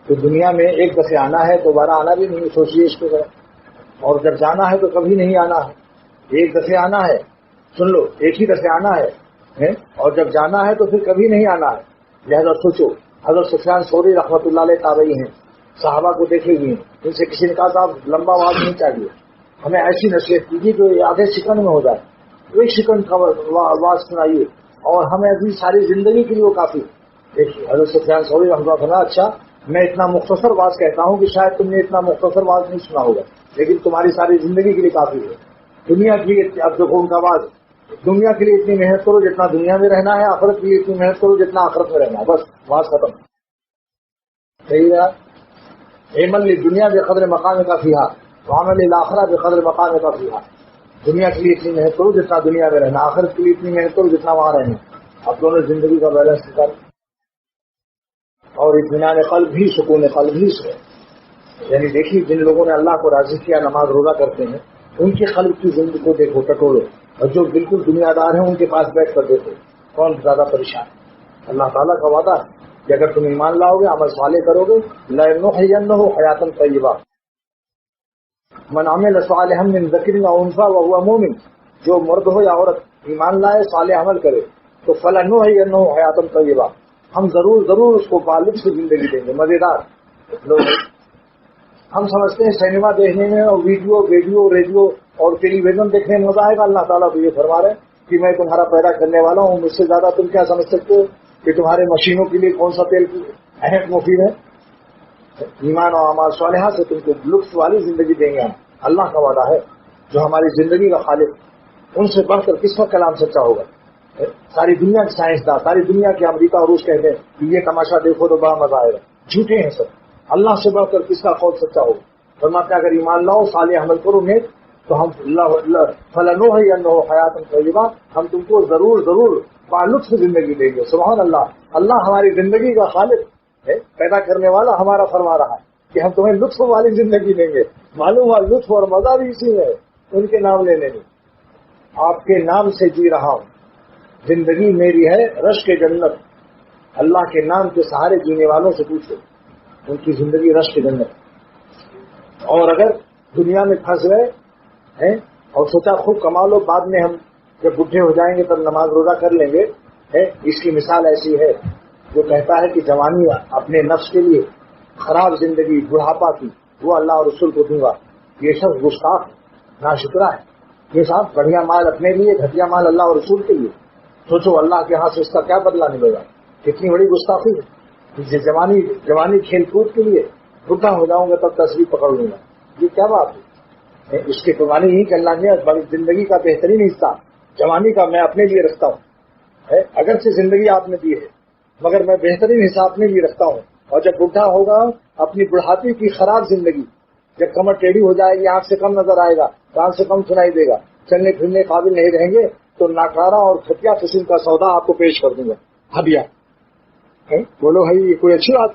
تو دنیا میں ایک دفعہ آنا ہے، دوبارہ آنا بھی نہیں، سوچیے اس کو ذرا. اور جب جانا ہے تو کبھی نہیں آنا ہے. ایک دفعہ آنا ہے، سن لو، ایک ہی دفعہ آنا ہے، اور جب جانا ہے تو پھر کبھی نہیں آنا ہے. لہذا سوچو. حضرت سفیان ثوری رحمۃ اللہ علیہ تابعی ہیں، صحابہ کو دیکھے ہوئے ہیں. ان سے کسی نے کہا صاحب لمبا واز نہیں چاہیے، ہمیں ایسی نصیحت کیجیے جو آدھے سیکنڈ میں ہو جائے، ایک سیکنڈ کا واز سنائیے اور ہمیں ابھی ساری زندگی کے لیے وہ کافی. دیکھیے حضرت سفیان ثوری رحمۃ اللہ، اچھا میں اتنا مختصر واز کہتا ہوں کہ شاید تم نے اتنا مختصر واز نہیں سنا ہوگا، لیکن تمہاری ساری زندگی کے لیے کافی ہے. دنیا کے لیے اب دیکھو ان کا واز، دنیا کے لیے اتنی محنت کرو جتنا دنیا میں رہنا ہے، آخرت کے لیے اتنی محنت کرو جتنا آخرت میں رہنا ہے، بس واز ختم. صحیح ہے. عمل دنیا بقدر مقام کا فیہا وعمل الآخرہ بقدر مقام کا فیہا. دنیا کے لیے اتنی محنت کرو جتنا دنیا میں رہنا، آخرت کے لیے اتنی محنت کرو جتنا وہاں رہنا. اب دونوں زندگی کا بیلنس نکال. اور اطمینان قلب بھی، سکون قلب بھی ہے. یعنی دیکھیے جن لوگوں نے اللہ کو راضی کیا، نماز روزہ کرتے ہیں، ان کے قلب کی زندگی کو دیکھو، ٹٹولو. اور جو بالکل دنیا دار ہیں ان کے پاس بیٹھ کر دیکھو کون زیادہ پریشان ہے. اللہ تعالیٰ کا وعدہ ہے کہ اگر تم ایمان لاؤ گے، عمل صالح کرو گے، لَنُحْيِيَنَّهُ حَيَاةً طَيِّبَةً من عمل صالحا من ذکر او انثى وهو مؤمن. جو مرد ہو یا عورت ایمان لائے، صالح عمل کرے، تو فَلَنُحْيِيَنَّهُ حَيَاةً طَيِّبَةً، ہم ضرور اس کو بالغ سے زندگی دیں گے، مزیدار. لوگ ہم سمجھتے ہیں سینما دیکھنے میں اور ویڈیو ریڈیو اور ٹیلی ویژن دیکھنے میں مزہ آئے گا. اللہ تعالیٰ تو یہ فرما رہے ہیں کہ میں تمہارا پیدا کرنے والا ہوں، مجھ سے زیادہ تم کیا سمجھ سکتے ہو کہ تمہارے مشینوں کے لیے کون سا تیل اہم مفید ہے. ایمان اور اعمال صالحہ سے تم کو لطف والی زندگی دیں گے ہم. اللہ کا وعدہ ہے جو ہماری زندگی کا خالق، ان سے بڑھ کر کس کا کلام سچا ہوگا. ساری دنیا کے سائنسداں، ساری دنیا کے امریکہ اور روس کہتے ہیں کہ یہ تماشا دیکھو تو بڑا مزہ آئے گا. جھوٹے ہیں سب. اللہ سے بڑھ کر کس کا قول سچا ہوگا. فرماتے ہیں اگر ایمان لاؤ، صالح عمل کرو نیک، تو ہم فَلَنُحْيِيَنَّهُ حَيَاةً طَيِّبَةً، ہم تم کو ضرور بالطف زندگی دیں گے. سبحان اللہ. اللہ ہماری زندگی کا خالق ہے، پیدا کرنے والا ہمارا فرما رہا ہے کہ ہم تمہیں لطف والی زندگی دیں گے. معلوم ہوا لطف اور مزہ بھی اسی میں ہے، ان کے نام لینے میں. آپ کے نام سے جی رہا ہوں، زندگی میری ہے رشک جنت. اللہ کے نام کے سہارے جینے والوں سے پوچھو، ان کی زندگی رشک جنت. اور اگر دنیا میں پھنس گئے ہیں اور سوچا خوب کما لو، بعد میں ہم جب بڈھے ہو جائیں گے تب نماز روزہ کر لیں گے. اس کی مثال ایسی ہے جو کہتا ہے کہ جوانی اپنے نفس کے لیے، خراب زندگی بڑھاپا کی وہ اللہ اور رسول کو دوں گا. یہ شخص گستاخ ناشکرا ہے. یہ صاحب بڑھیا مال اپنے لیے، گھٹیا مال اللہ اور رسول کے لیے. سوچو اللہ کے ہاتھ سے اس کا کیا بدلہ ملے گا. کتنی بڑی گستاخی ہے. جوانی کھیل کود کے لیے، بڈھا ہو جاؤں گا تب تصویر پکڑ لوں گا. یہ کیا بات ہے. اس کی قربانی ہی کہ اللہ نے زندگی کا بہترین حصہ جوانی کا میں اپنے لیے رکھتا ہوں. اگرچہ زندگی آپ نے دی ہے مگر میں بہترین حصہ اپنے لیے رکھتا ہوں. اور جب بڈھا ہوگا، اپنی بڑھاپے کی خراب زندگی، جب کمر ٹیڑھی ہو جائے گی، آنکھ سے کم نظر آئے گا، کان سے کم سنائی دے گا، چلنے پھرنے قابل نہیں رہیں گے، تو ناکارہ اور گھٹیا قسم کا سودا آپ کو پیش کر دوں گا. ہدیہ. بولو بھائی یہ کوئی اچھی بات؟